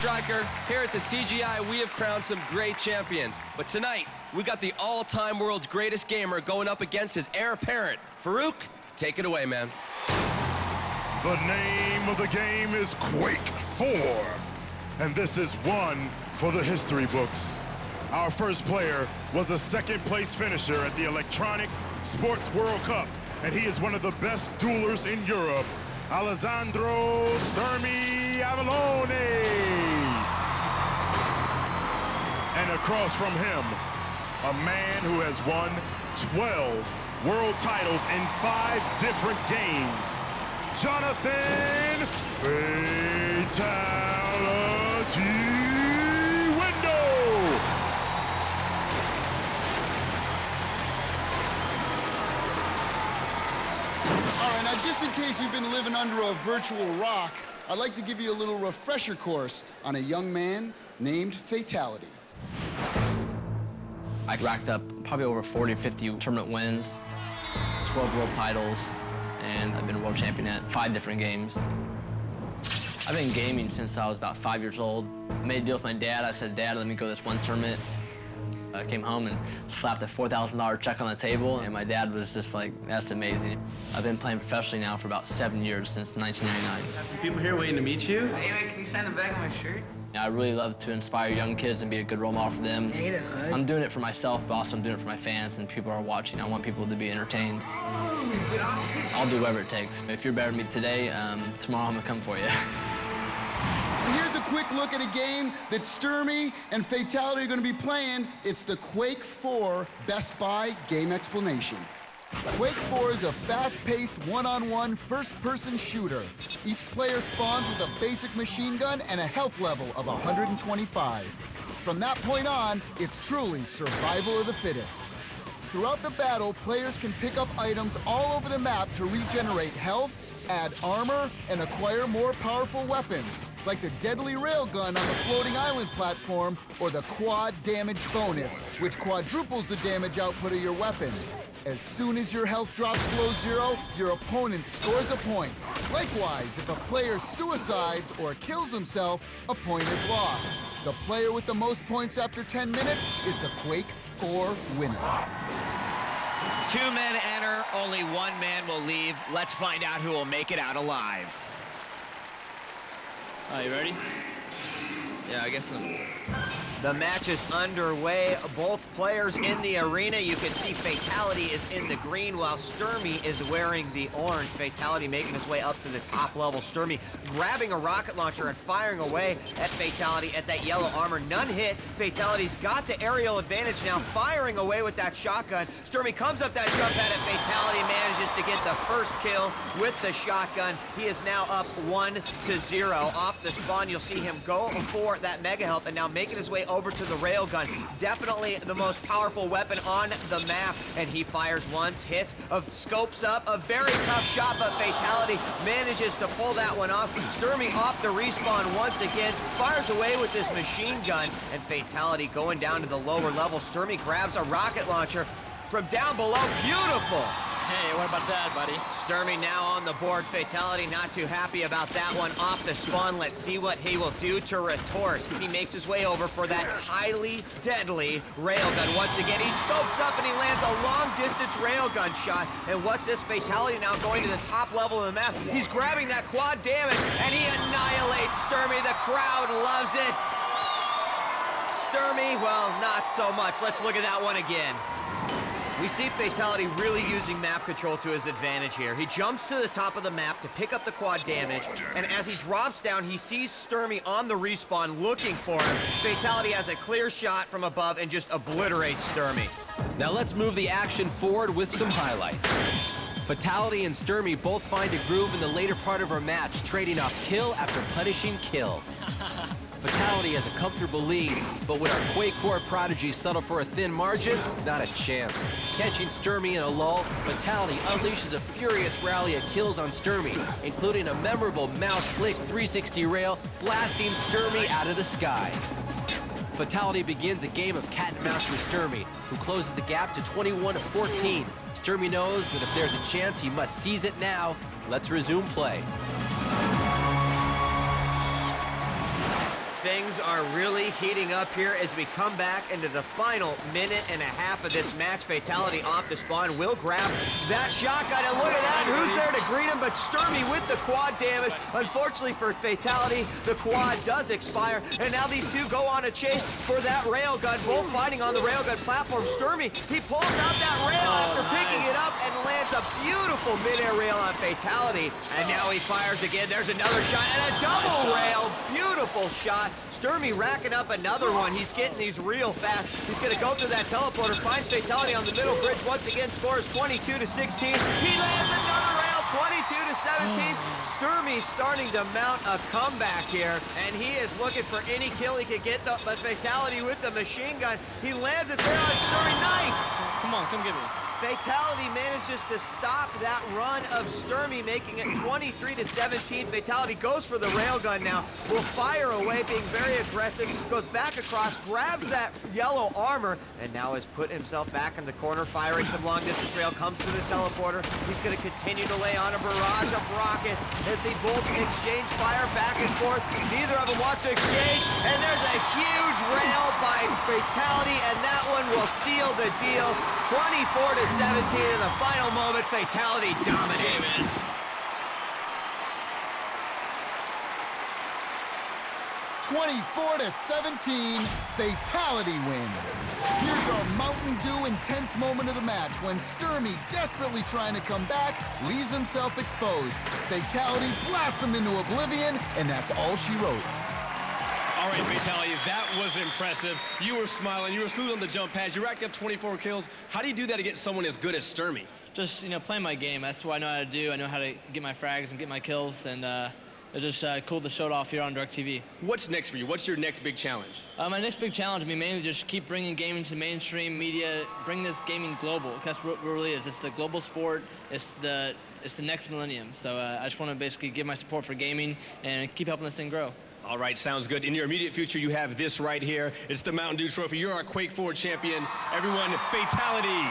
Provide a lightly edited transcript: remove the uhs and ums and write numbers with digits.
Striker, here at the CGI, we have crowned some great champions. But tonight, we got the all-time world's greatest gamer going up against his heir apparent. Farouk, take it away, man. The name of the game is Quake 4. And this is one for the history books. Our first player was a second-place finisher at the Electronic Sports World Cup, and he is one of the best duelers in Europe, Alessandro Stermy Avalone. And across from him, a man who has won 12 world titles in 5 different games, Jonathan Fatal1ty. Now, just in case you've been living under a virtual rock, I'd like to give you a little refresher course on a young man named Fatal1ty. I racked up probably over 40 or 50 tournament wins, 12 world titles, and I've been a world champion at 5 different games. I've been gaming since I was about 5 years old. I made a deal with my dad. I said, Dad, let me go to this one tournament. I came home and slapped a $4,000 check on the table, and my dad was just like, that's amazing. I've been playing professionally now for about 7 years, since 1999. Got some people here waiting to meet you. Hey, man, can you sign the back of my shirt? I really love to inspire young kids and be a good role model for them. I'm doing it for myself, but also I'm doing it for my fans and people are watching. I want people to be entertained. I'll do whatever it takes. If you're better than me today, tomorrow I'm gonna come for you. Here's a quick look at a game that Stermy and Fatal1ty are going to be playing. It's the Quake 4 Best Buy Game Explanation. Quake 4 is a fast-paced, one-on-one, first-person shooter. Each player spawns with a basic machine gun and a health level of 125. From that point on, it's truly survival of the fittest. Throughout the battle, players can pick up items all over the map to regenerate health, add armor, and acquire more powerful weapons, like the deadly railgun on the floating island platform, or the quad damage bonus, which quadruples the damage output of your weapon. As soon as your health drops below 0, your opponent scores a point. Likewise, if a player suicides or kills himself, a point is lost. The player with the most points after 10 minutes is the Quake 4 winner. 2 men enter, only 1 man will leave. Let's find out who will make it out alive. You ready? Yeah, I guess so. The match is underway. Both players in the arena. You can see Fatal1ty is in the green while Stermy is wearing the orange. Fatal1ty making his way up to the top level. Stermy grabbing a rocket launcher and firing away at Fatal1ty at that yellow armor. None hit. Fatal1ty's got the aerial advantage now, firing away with that shotgun. Stermy comes up that jump pad and Fatal1ty manages to get the first kill with the shotgun. He is now up 1-0. Off the spawn, you'll see him go for that mega health and now making his way over to the railgun. Definitely the most powerful weapon on the map. And he fires once, hits, scopes up, a very tough shot, but Fatal1ty manages to pull that one off. Stermy off the respawn once again, fires away with this machine gun, and Fatal1ty going down to the lower level. Stermy grabs a rocket launcher from down below. Beautiful. Hey, what about that, buddy? Stermy now on the board. Fatal1ty not too happy about that one off the spawn. Let's see what he will do to retort. He makes his way over for that highly deadly railgun. Once again, he scopes up and he lands a long-distance railgun shot. And what's this? Fatal1ty now going to the top level of the map. He's grabbing that quad damage, and he annihilates Stermy. The crowd loves it. Stermy, well, not so much. Let's look at that one again. We see Fatal1ty really using map control to his advantage here. He jumps to the top of the map to pick up the quad damage, and as he drops down, he sees Stermy on the respawn looking for him. Fatal1ty has a clear shot from above and just obliterates Stermy. Now let's move the action forward with some highlights. Fatal1ty and Stermy both find a groove in the later part of our match, trading off kill after punishing kill. Fatal1ty has a comfortable lead, but when our Quake 4 prodigies settle for a thin margin, not a chance. Catching Stermy in a lull, Fatal1ty unleashes a furious rally of kills on Stermy, including a memorable mouse flick 360 rail, blasting Stermy out of the sky. Fatal1ty begins a game of cat and mouse with Stermy, who closes the gap to 21-14. Stermy knows that if there's a chance, he must seize it now. Let's resume play. Things are really heating up here as we come back into the final minute and a half of this match. Fatality off the spawn will grab that shotgun, and look at that, who's there to greet him but Stermy with the quad damage. Unfortunately for Fatality, the quad does expire, and now these two go on a chase for that railgun, both fighting on the railgun platform. Stermy, he pulls out that rail after picking it up and lands a beautiful mid-air rail on Fatality, and now he fires again. There's another shot and a double rail. Beautiful shot. Stermy racking up another one. He's getting these real fast. He's going to go through that teleporter, finds Fatality on the middle bridge. Once again, scores 22-16. He lands another rail, 22-17. Stermy starting to mount a comeback here, and he is looking for any kill he could get, but Fatality with the machine gun. He lands it there on Stermy. Nice! Come on, come get me. Fatality manages to stop that run of Stermy, making it 23-17. Fatality goes for the railgun now, will fire away, being very aggressive, goes back across, grabs that yellow armor, and now has put himself back in the corner, firing some long-distance rail, comes to the teleporter. He's going to continue to lay on a barrage of rockets as they both exchange fire back and forth. Neither of them wants to exchange, and there's a huge rail by Fatality, and that one will seal the deal. 24-17 in the final moment. Fatality dominates. 24-17, Fatality wins. Here's our Mountain Dew intense moment of the match when Stermy, desperately trying to come back, leaves himself exposed. Fatality blasts him into oblivion, and that's all she wrote. All right, Fatality, that was impressive. You were smiling, you were smooth on the jump pads, you racked up 24 kills. How do you do that against someone as good as Stermy? Just, playing my game. That's what I know how to do. I know how to get my frags and get my kills, and it's just cool to show it off here on DirecTV. What's next for you? What's your next big challenge? My next big challenge, mainly just keep bringing gaming to mainstream media, bring this gaming global. That's what it really is. It's the global sport. It's the next millennium. So I just want to basically give my support for gaming and keep helping this thing grow. All right, sounds good. In your immediate future, you have this right here. It's the Mountain Dew Trophy. You're our Quake 4 champion. Everyone, Fatality.